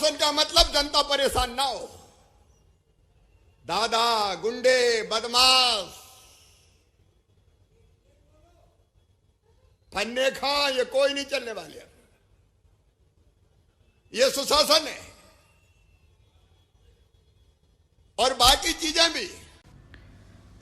सुशासन का मतलब जनता परेशान ना हो। दादा, गुंडे, बदमाश, फन्ने खां, ये कोई नहीं चलने वाले। ये सुशासन है और बाकी चीजें भी।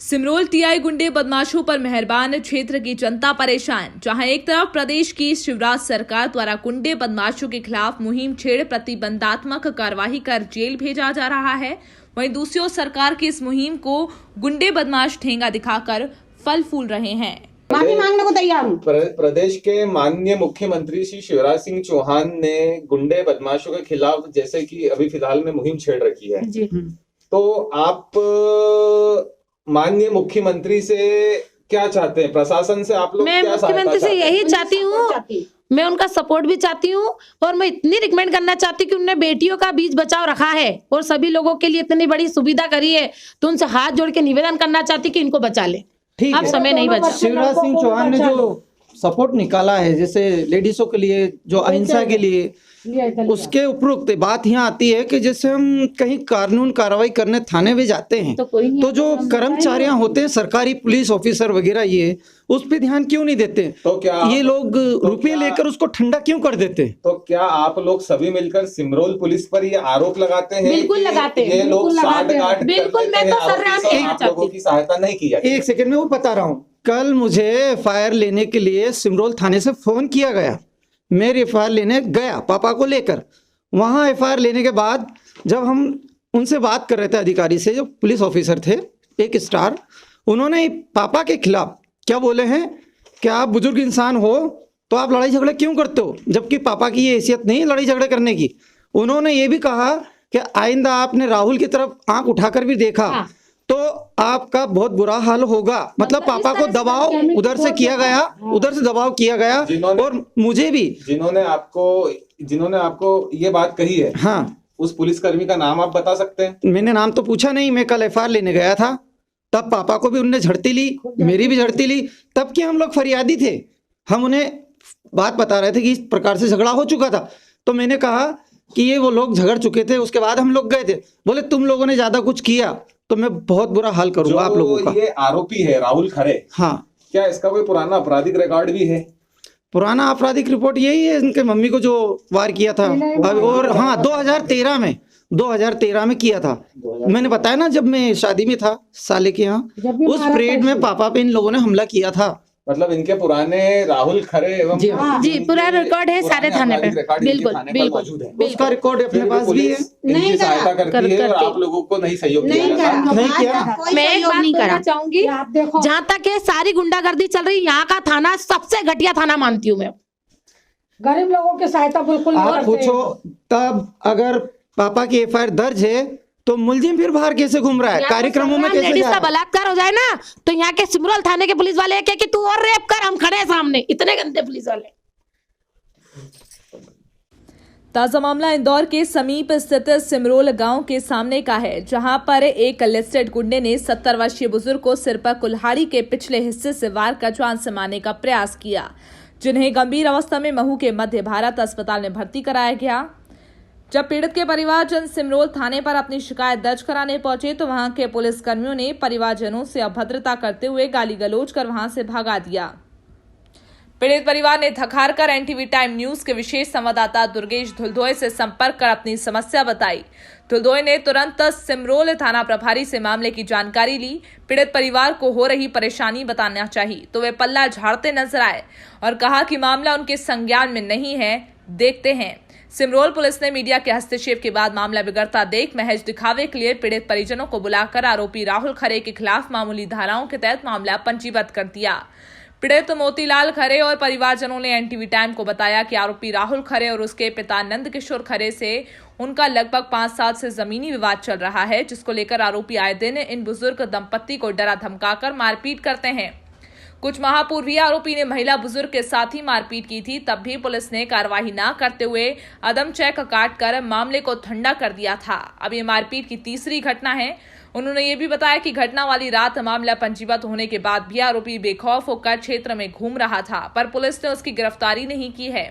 सिमरोल टीआई गुंडे बदमाशों पर मेहरबान, क्षेत्र की जनता परेशान। जहां एक तरफ प्रदेश की शिवराज सरकार द्वारा गुंडे बदमाशों के खिलाफ मुहिम छेड़ प्रतिबंधात्मक कार्यवाही कर जेल भेजा जा रहा है, वहीं दूसरी ओर सरकार की इस मुहिम को गुंडे बदमाश ठेंगा दिखाकर फल फूल रहे हैं। माफी मांगने को तैयार हूँ। प्रदेश के माननीय मुख्यमंत्री श्री शिवराज सिंह चौहान ने गुंडे बदमाशों के खिलाफ जैसे कि अभी फिलहाल में मुहिम छेड़ रखी है जी। तो आप माननीय मुख्यमंत्री से क्या चाहते हैं? प्रशासन से आप लोग मैं क्या मुख्यमंत्री से यही चाहती हूँ, मैं उनका सपोर्ट भी चाहती हूँ और मैं इतनी रिकमेंड करना चाहती हूँ कि उन्होंने बेटियों का बीज बचाव रखा है और सभी लोगों के लिए इतनी बड़ी सुविधा करी है, तो उनसे हाथ जोड़ के निवेदन करना चाहती कि इनको बचा ले। ठीक अब है। समय नहीं बचा। शिवराज सिंह चौहान ने जो सपोर्ट निकाला है, जैसे लेडीजों के लिए, जो अहिंसा के लिए, उसके उपरोक्त बात यहाँ आती है कि जैसे हम कहीं कानून कार्रवाई करने थाने में जाते हैं तो जो कर्मचारियां होते हैं, सरकारी पुलिस ऑफिसर वगैरह, ये उस पे ध्यान क्यों नहीं देते? तो क्या ये लोग रुपये लेकर उसको ठंडा क्यों कर देते? तो क्या आप लोग सभी मिलकर सिमरोल पुलिस पर ये आरोप लगाते हैं? बिल्कुल लगाते हैं, ये लोग साठ गांठ बिल्कुल। मैं तो सर्राम आप लोगों की सहायता नहीं की जाती। एक सेकंड में वो बता रहा हूँ। कल मुझे एफआईआर लेने के लिए सिमरोल थाने से फोन किया गया। मैं एफआईआर लेने गया पापा को लेकर। वहां एफआईआर लेने के बाद जब हम उनसे बात कर रहे थे, अधिकारी से, जो पुलिस ऑफिसर थे, एक स्टार, उन्होंने पापा के खिलाफ क्या बोले हैं कि आप बुजुर्ग इंसान हो तो आप लड़ाई झगड़े क्यों करते हो, जबकि पापा की ये हैसियत नहीं है लड़ाई झगड़े करने की। उन्होंने ये भी कहा कि आइंदा आपने राहुल की तरफ आंख उठाकर भी देखा तो आपका बहुत बुरा हाल होगा। मतलब पापा को दबाव उधर से किया गया, उधर से दबाव किया गया और मुझे भी। जिन्होंने आपको ये बात कही है, हाँ, उस पुलिसकर्मी का नाम आप बता सकते हैं? मैंने नाम तो पूछा नहीं, मैं कल एफआईआर लेने गया था, तब पापा को भी उनने झड़ती ली, मेरी भी झड़ती ली। तब कि हम लोग फरियादी थे, हम उन्हें बात बता रहे थे कि इस प्रकार से झगड़ा हो चुका था। तो मैंने कहा कि ये वो लोग झगड़ चुके थे, उसके बाद हम लोग गए थे। बोले तुम लोगों ने ज्यादा कुछ किया तो मैं बहुत बुरा हाल करूंगा आप लोगों का। ये आरोपी है राहुल खरे, हाँ, क्या इसका कोई पुराना आपराधिक रिकॉर्ड भी है? पुराना आपराधिक रिपोर्ट यही है, इनके मम्मी को जो वार किया था। और हाँ, 2013 में किया था। मैंने बताया ना, जब मैं शादी में था साले के यहाँ, उस परेड में पापा पे इन लोगों ने हमला किया था। मतलब इनके पुराने राहुल खरे एवं जी पूरा रिकॉर्ड है सारे थाने पे। बिल्कुल बिल्कुल, उसका रिकॉर्ड अपने पास भी है। इनकी सहायता करती है और आप लोगों को नहीं सहयोग नहीं किया। मैं एक बात कहना चाहूंगी, जहाँ तक ये सारी गुंडागर्दी चल रही, यहाँ का थाना सबसे घटिया थाना मानती हूँ मैं। गरीब लोगों की सहायता बिल्कुल नहीं आप करते। पूछो तब, अगर पापा की एफआईआर दर्ज है तो मुलजिम फिर बाहर कैसे घूम रहा है, कार्यक्रमों में कैसे लेडीज जा का रहा है? बलात्कार हो जाए ना तो यहाँ के सिमरोल थाने के पुलिस वाले क्या कि तू और रेप कर, हम खड़े हैं सामने, इतने गंदे पुलिस वाले। ताजा मामला इंदौर के समीप स्थित सिमरोल गांव के सामने का है, जहां पर एक लिस्टेड गुंडे ने 70 वर्षीय बुजुर्ग को सिर पर कुल्हाड़ी के पिछले हिस्से से वार कर जान से मारने का प्रयास किया, जिन्हें गंभीर अवस्था में महू के मध्य भारत अस्पताल में भर्ती कराया गया। जब पीड़ित के परिवारजन सिमरोल थाने पर अपनी शिकायत दर्ज कराने पहुंचे तो वहां के पुलिसकर्मियों ने परिवारजनों से अभद्रता करते हुए गाली गलौज कर वहां से भगा दिया। पीड़ित परिवार ने थकार कर एनटीवी टाइम न्यूज के विशेष संवाददाता दुर्गेश धुलधोए से संपर्क कर अपनी समस्या बताई। धुलधोए ने तुरंत सिमरोल थाना प्रभारी से मामले की जानकारी ली। पीड़ित परिवार को हो रही परेशानी बताना चाहिए तो वे पल्ला झाड़ते नजर आए और कहा कि मामला उनके संज्ञान में नहीं है, देखते हैं। सिमरोल पुलिस ने मीडिया के हस्तक्षेप के बाद मामला बिगड़ता देख महज दिखावे के लिए पीड़ित परिजनों को बुलाकर आरोपी राहुल खरे के खिलाफ मामूली धाराओं के तहत मामला पंजीबद्ध कर दिया। पीड़ित मोतीलाल खरे और परिवारजनों ने एनटीवी टाइम को बताया कि आरोपी राहुल खरे और उसके पिता नंद किशोर खरे से उनका लगभग 5 साल से जमीनी विवाद चल रहा है, जिसको लेकर आरोपी आए दिन इन बुजुर्ग दंपत्ति को डरा धमकाकर मारपीट करते हैं। कुछ माह पूर्व ही आरोपी ने महिला बुजुर्ग के साथ ही मारपीट की थी, तब भी पुलिस ने कार्रवाई न करते हुए अदम चेक काटकर मामले को ठंडा कर दिया था। अब ये मारपीट की तीसरी घटना है। उन्होंने ये भी बताया कि घटना वाली रात मामला पंजीबद्ध होने के बाद भी आरोपी बेखौफ होकर क्षेत्र में घूम रहा था, पर पुलिस ने उसकी गिरफ्तारी नहीं की है।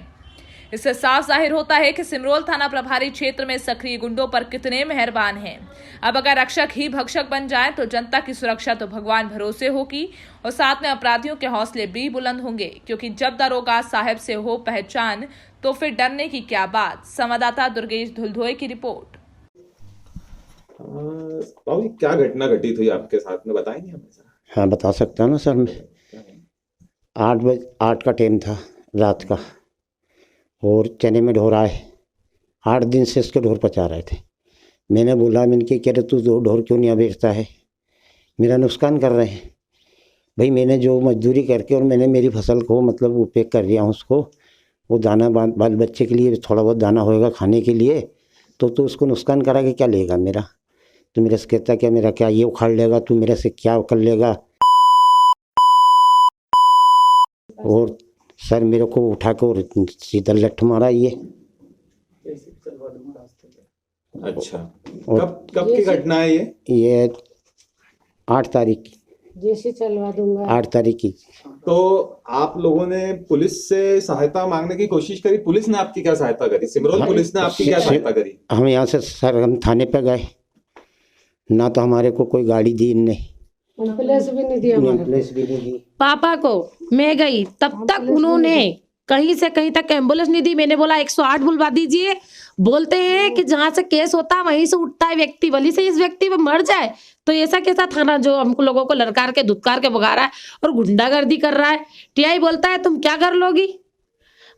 इससे साफ जाहिर होता है कि सिमरोल थाना प्रभारी क्षेत्र में सक्रिय गुंडों पर कितने मेहरबान हैं। अब अगर रक्षक ही भक्षक बन जाए तो जनता की सुरक्षा तो भगवान भरोसे होगी और साथ में अपराधियों के हौसले भी बुलंद होंगे, क्योंकि जब दरोगा साहब से हो पहचान तो फिर डरने की क्या बात। संवाददाता दुर्गेश धुलधोए की रिपोर्ट। बाबू जी, क्या घटना घटित हुई आपके साथ में, बताएंगे हमें जरा? हाँ बता सकता हूँ ना सर। मैं 8 का टाइम था रात का और चने में ढोर आए। 8 दिन से इसके ढोर पचा रहे थे। मैंने बोला, मैंने कह रहे तू ढोर क्यों नहीं बेचता है, मेरा नुकसान कर रहे हैं। भाई मैंने जो मजदूरी करके और मैंने मेरी फसल को मतलब उपयोग कर दिया हूँ उसको, वो दाना बाल बच्चे के लिए थोड़ा बहुत दाना होएगा खाने के लिए, तो तू उसको नुकसान करा के क्या लेगा मेरा। तो मेरे से कहता क्या मेरा क्या ये उखाड़ लेगा, तू मेरे से क्या कर लेगा। और सर मेरे को उठा के और सीधा लठ मारा ये। अच्छा, कब की घटना है ये 8 तारीख की, जैसे चलवा दूंगा। 8 तारीख की। तो आप लोगों ने पुलिस से सहायता मांगने की कोशिश करी, पुलिस ने आपकी क्या सहायता करी? सिमरोल पुलिस ने आपकी क्या सहायता करी? हम यहाँ से सर हम थाने पे गए ना, तो हमारे को कोई गाड़ी दी नहीं, एम्बुलेंस भी नहीं दिया हमारे। एम्बुलेंस भी नहीं दी। पापा को मैं गई तब तक उन्होंने कहीं से कहीं तक एम्बुलेंस नहीं दी। मैंने बोला 108 बुलवा दीजिए। बोलते हैं कि जहां से केस होता है वहीं से उठता है व्यक्ति, वली से इस व्यक्ति पे मर जाए तो ऐसा कैसा थाना जो हमको लोगों को लड़कार के धुतकार के भगा रहा है और गुंडागर्दी कर रहा है। टीआई बोलता है तुम क्या कर लोगी।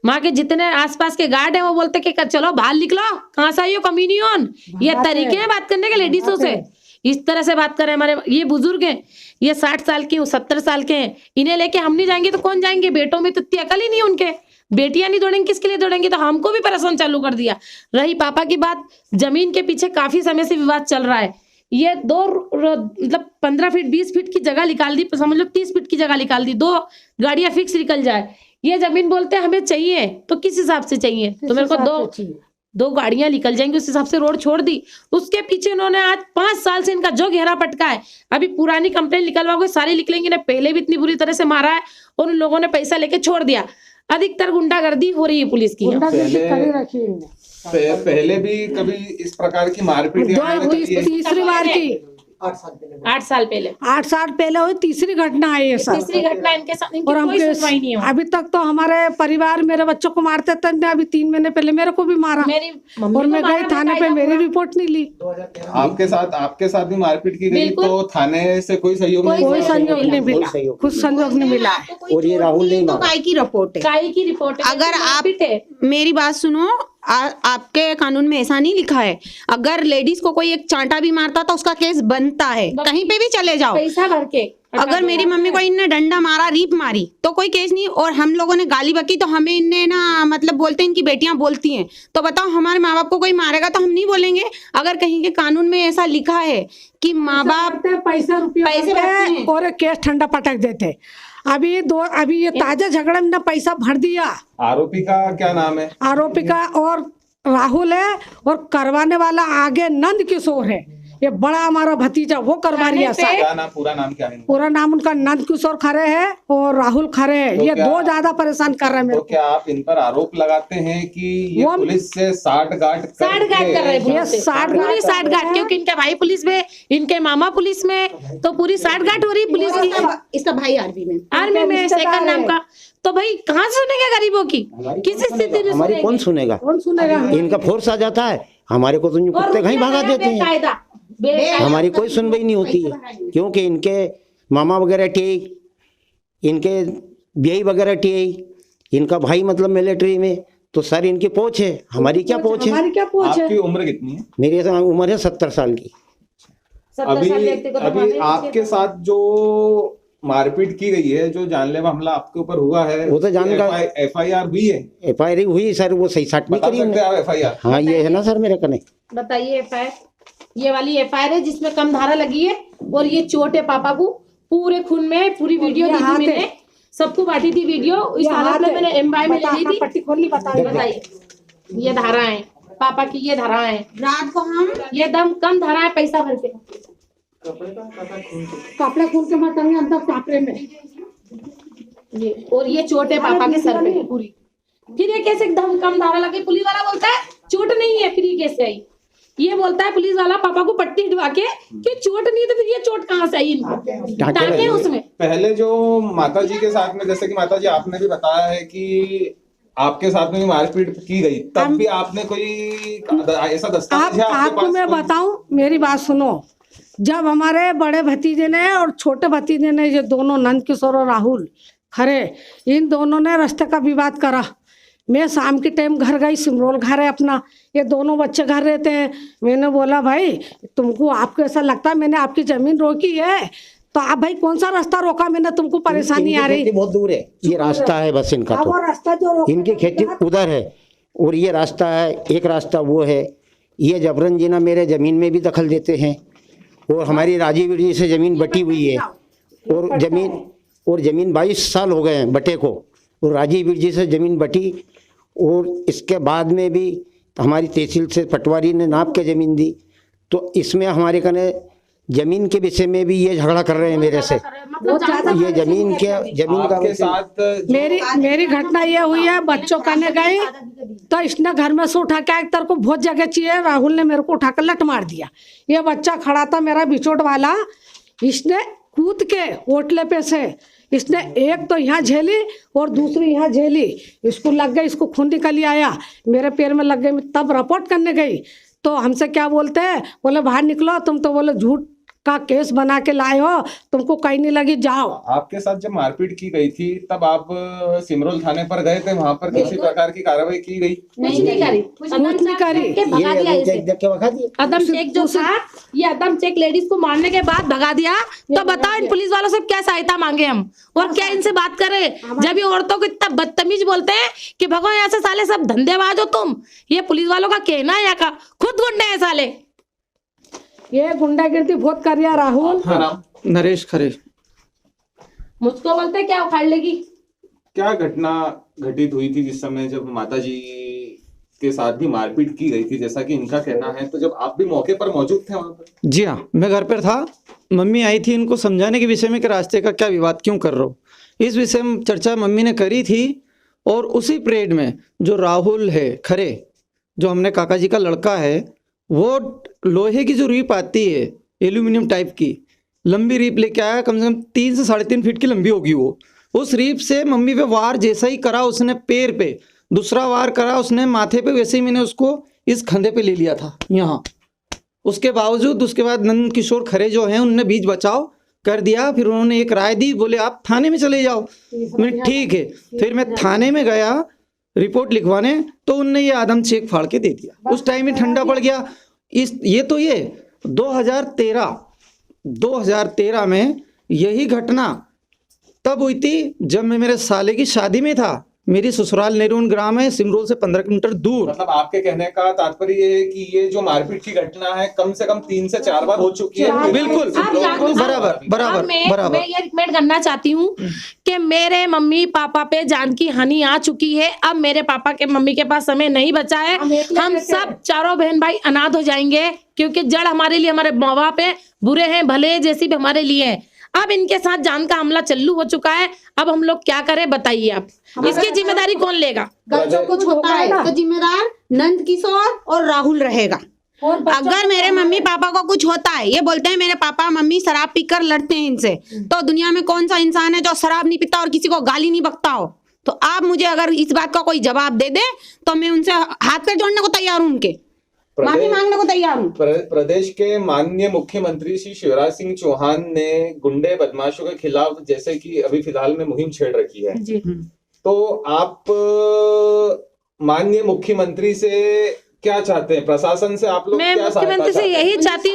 माँ के जितने आसपास के गार्ड है वो बोलते कि चलो बाहर निकलो, कहाँ से आई हो कमीनियन। ये तरीके हैं बात करने के लेडीजों से, इस तरह से बात करें। हमारे ये बुजुर्ग हैं, ये 60 साल के 70 साल के हैं, इन्हें लेके हम नहीं जाएंगे तो कौन जाएंगे। बेटों में तो इतनी अकल ही नहीं उनके, बेटियां नहीं दौड़ेंगी किसके लिए दौड़ेंगी। तो हमको भी परेशान चालू कर दिया। रही पापा की बात, जमीन के पीछे काफी समय से विवाद चल रहा है। ये मतलब 15 फीट 20 फीट की जगह निकाल दी, समझ लो 30 फीट की जगह निकाल दी, 2 गाड़ियां फिक्स निकल जाए। ये जमीन बोलते हैं हमें चाहिए, तो किस हिसाब से चाहिए, तो मेरे को 2 गाड़ियां निकल जाएंगी उस हिसाब से रोड छोड़ दी। उसके पीछे उन्होंने आज 5 साल से इनका जो घेरा पटका है, अभी पुरानी कंप्लेन निकलवा सारी निकलेंगी ना। पहले भी इतनी बुरी तरह से मारा है और उन लोगों ने पैसा लेके छोड़ दिया। अधिकतर गुंडागर्दी हो रही है पुलिस की। पहले भी कभी इस प्रकार की मारपीट? तीसरी बार की 8 साल पहले 8 साल पहले हुई, तीसरी घटना है ये सर। तीसरी घटना इनके साथ, इनकी और कोई सुनवाई नहीं अभी तक तो हमारे परिवार मेरे बच्चों को मारते थे, अभी 3 महीने पहले मेरे को भी मारा। मेरी मम्मी और मैं को गई मारा, थाने पे, मेरी रिपोर्ट नहीं ली। आपके साथ भी मारपीट की गई, तो थाने से कोई सहयोग नहीं? कोई संयोग नहीं मिला, कुछ संयोग नहीं मिला। और ये राहुल नहीं तो काय की रिपोर्ट है? काई की रिपोर्ट है? अगर आप मेरी बात सुनो, आपके कानून में ऐसा नहीं लिखा है। अगर लेडीज को कोई एक चांटा भी मारता तो उसका केस बनता है, कहीं पे भी चले जाओ पैसा भर के। अगर मेरी मम्मी को इनने डंडा मारा, रीप मारी, तो कोई केस नहीं। और हम लोगों ने गाली बकी तो हमें इनने ना मतलब बोलते हैं इनकी बेटियां बोलती हैं, तो बताओ हमारे माँ बाप को कोई मारेगा तो हम नहीं बोलेंगे? अगर कहीं के कानून में ऐसा लिखा है कि माँ बाप पैसे रुपये और केस ठंडा पटक देते। अभी ये ताजा झगड़ा में पैसा भर दिया। आरोपी का क्या नाम है? आरोपी का और राहुल है, और करवाने वाला आगे नंद किशोर है। ये बड़ा हमारा भतीजा, वो करवा रही है। क्या नाम, पूरा नाम क्या है? पूरा नाम उनका नंद किशोर खरे है और राहुल खरे है। तो ये 2 ज्यादा परेशान कर रहे हैं मेरे तो क्या आप इन पर आरोप लगाते हैं कि ये पुलिस से साठ-गांठ कर रहे हैं? ये 60 गांठ, क्योंकि इनके भाई पुलिस में, इनके मामा पुलिस में, तो पूरी 60 गांठ हो रही पुलिस की। इसका भाई आर्मी में सेकंड नाम का। तो भाई कहाँ से सुनेगा गरीबों की, किस स्थिति में हमारी कौन सुनेगा? इनका फोर्स आ जाता है, हमारे को तो कुत्ते कहीं भगा देते हैं। हमारी कोई सुनवाई नहीं होती है, क्योंकि इनके मामा वगैरह टीआई, इनके बीआई वगैरह टीआई, इनका भाई मतलब मिलिट्री में, तो सर इनकी पहुंच है, हमारी क्या पहुंच है? आपकी उम्र कितनी है? मेरी उम्र है 70 साल की। अभी आपके साथ जो मारपीट की गई है, जो जानलेवा हमला आपके ऊपर हुआ है, वो तो जानलेवा FIR हुई है? FIR हुई सर, वो सही साट नहीं करी है FIR। हाँ ये है ना सर मेरे कने। बताइए FIR, ये वाली FIR है जिसमें कम धारा लगी है, और ये चोट है पापा को पूरे खून में। पूरी वीडियो दी थी मैंने, सबको बांटी थी वीडियो। इस हालत में मैंने MY में ले ली थी। बताइए, ये धारा है पापा की, ये धारा है। रात को हम ये दम कम धारा है, पैसा भर के कपड़े खून के मारेंगे अंदर कपड़े में। ये, और ये चोट है पापा के सर पे पूरी। फिर ये कैसे एकदम कम धारा लगे, पुलिस वाला बोलता है चोट नहीं है, फिर ये कैसे आई? ये बोलता है पुलिस वाला पापा को पट्टी हिटवा के कि चोट नहीं, तो फिर ये चोट कहाँ से आई इनको? टाँके उसमें। पहले जो माता जी के साथ में, जैसे कि माता जी आपने भी बताया है कि आपके साथ में भी मारपीट की गई, तब भी आपने कोई ऐसा दस्तावेज है आपके आपको पास? मैं बताऊं, मेरी बात सुनो। जब हमारे बड़े भतीजे ने और छोटे भतीजे ने, ये दोनों नंद किशोर और राहुल खरे, इन दोनों ने रास्ते का विवाद करा। मैं शाम के टाइम घर गई, सिमरोल घर है अपना, ये दोनों बच्चे घर रहते हैं। मैंने बोला भाई तुमको, आपको ऐसा लगता है मैंने आपकी जमीन रोकी है, तो आप भाई कौन सा रास्ता रोका मैंने, तुमको परेशानी आ रही? बहुत दूर है, ये रास्ता है बस इनका, वो रास्ता जो रोका इनकी खेती उधर है और ये रास्ता है, एक रास्ता वो है। ये जबरन जी ना मेरे जमीन में भी दखल देते हैं और हमारी राजीव जी से जमीन बटी हुई है और जमीन 22 साल हो गए हैं बटे को, और राजीव जी से जमीन बटी। और इसके बाद में भी हमारी तहसील से पटवारी ने नाप के जमीन दी, तो इसमें हमारे कने जमीन के विषय में भी ये झगड़ा कर रहे हैं मेरे से। ये जमीन का आपके साथ मेरी घटना ये हुई है, बच्चों करने गए तो इसने घर में से उठा के, तेरे को बहुत जगह चाहिए, राहुल ने मेरे को उठाकर लट मार दिया। ये बच्चा खड़ा था मेरा बिचोट वाला, इसने कूद के होटले पे से इसने एक तो यहाँ झेली और दूसरी यहाँ झेली, इसको लग गई, इसको खून निकल आया, मेरे पैर में लग गई। तब रिपोर्ट करने गई तो हमसे क्या बोलते हैं, बोले बाहर निकलो, तुम तो बोले झूठ का केस बना के लाए हो, तुमको कहीं नहीं लगी, जाओ। आपके साथ जब मारपीट की गई थी तब आप सिमरोल थाने पर गए थे, वहां पर किसी प्रकार की कार्रवाई की गई? नहीं करी, नहीं करी। भगा दिया इसे। अदम शेख जो था, ये अदम शेख लेडीज को मारने के बाद भगा दिया। तो बताओ इन पुलिस वालों से क्या सहायता मांगे हम, और क्या इनसे बात करें जब ये औरतों को इतना बदतमीज बोलते हैं कि भगो यहाँ से, साले सब धंधेबाज हो तुम। ये पुलिस वालों का कहना है, यहाँ का खुद गुंडे हैं साले। ये गुंडागिर्दी बहुत कर रहा राहुल। नरेश खरे। मुझको बोलते क्या उखाड़ लेगी। क्या घटना घटित हुई थी जिस समय जब माता जी के साथ भी मारपीट की गई थी, जैसा कि इनका कहना है, तो जब आप भी मौके पर मौजूद थे वहां पर? जी हाँ, मैं घर पर था। मम्मी आई थी इनको समझाने के विषय में कि रास्ते का क्या विवाद क्यों कर रहे हो, इस विषय में चर्चा मम्मी ने करी थी। और उसी परेड में जो राहुल है खरे, जो हमने काका जी का लड़का है, वो लोहे की जो रीप आती है एल्यूमिनियम टाइप की, लंबी रीप लेके आया, कम से कम 3 से 3.5 फीट की लंबी होगी वो। उस रीप से मम्मी पे वार जैसा ही करा उसने पैर पे, दूसरा वार करा उसने माथे पे, वैसे ही मैंने उसको इस खंधे पे ले लिया था यहाँ। उसके बावजूद उसके बाद नंद किशोर खरे जो हैं उनने बीच बचाव कर दिया। फिर उन्होंने एक राय दी, बोले आप थाने में चले जाओ। मैं ठीक है। फिर मैं थाने में गया रिपोर्ट लिखवाने, तो उनने ये आदम चेक फाड़ के दे दिया। उस टाइम में ठंडा पड़ गया। ये 2013 में यही घटना तब हुई थी जब मैं मेरे साले की शादी में था। मेरी ससुराल नेरून ग्राम है, सिमरोल से 15 किलोमीटर दूर। मतलब आपके कहने का तात्पर्य ये है कि ये जो मारपीट की घटना है कम से कम 3 से 4 बार हो चुकी है। बिल्कुल बराबर। मैं ये रिकमेंड करना चाहती हूँ कि मेरे मम्मी पापा पे जान की हानि आ चुकी है। अब मेरे पापा के मम्मी के पास समय नहीं बचा है। हम सब चारों बहन भाई अनाथ हो जाएंगे, क्योंकि जड़ हमारे लिए हमारे माँ बाप है, बुरे हैं भले हैं, जैसी भी हमारे लिए है। अब इनके साथ जान का हमला चालू हो चुका है। अब हम लोग क्या करें बताइए आप, इसकी जिम्मेदारी कौन लेगा? अगर जो कुछ होता है तो जिम्मेदार नंद किशोर और राहुल रहेगा। अगर मेरे मम्मी पापा को कुछ होता है, ये बोलते हैं मेरे पापा मम्मी शराब पीकर लड़ते हैं इनसे, तो दुनिया में कौन सा इंसान है जो शराब नहीं पीता और किसी को गाली नहीं बकता हो? तो आप मुझे अगर इस बात का कोई जवाब दे दे तो मैं उनसे हाथ पैर जोड़ने को तैयार हूँ, उनके माफी मांगने को तैयार हूँ। प्रदेश के माननीय मुख्यमंत्री श्री शिवराज सिंह चौहान ने गुंडे बदमाशों के खिलाफ जैसे कि अभी फिलहाल में मुहिम छेड़ रखी है, तो आप माननीय मुख्यमंत्री से क्या चाहते हैं? प्रशासन से आप लोग मैं क्या मुख्यमंत्री से यही चाहती हूँ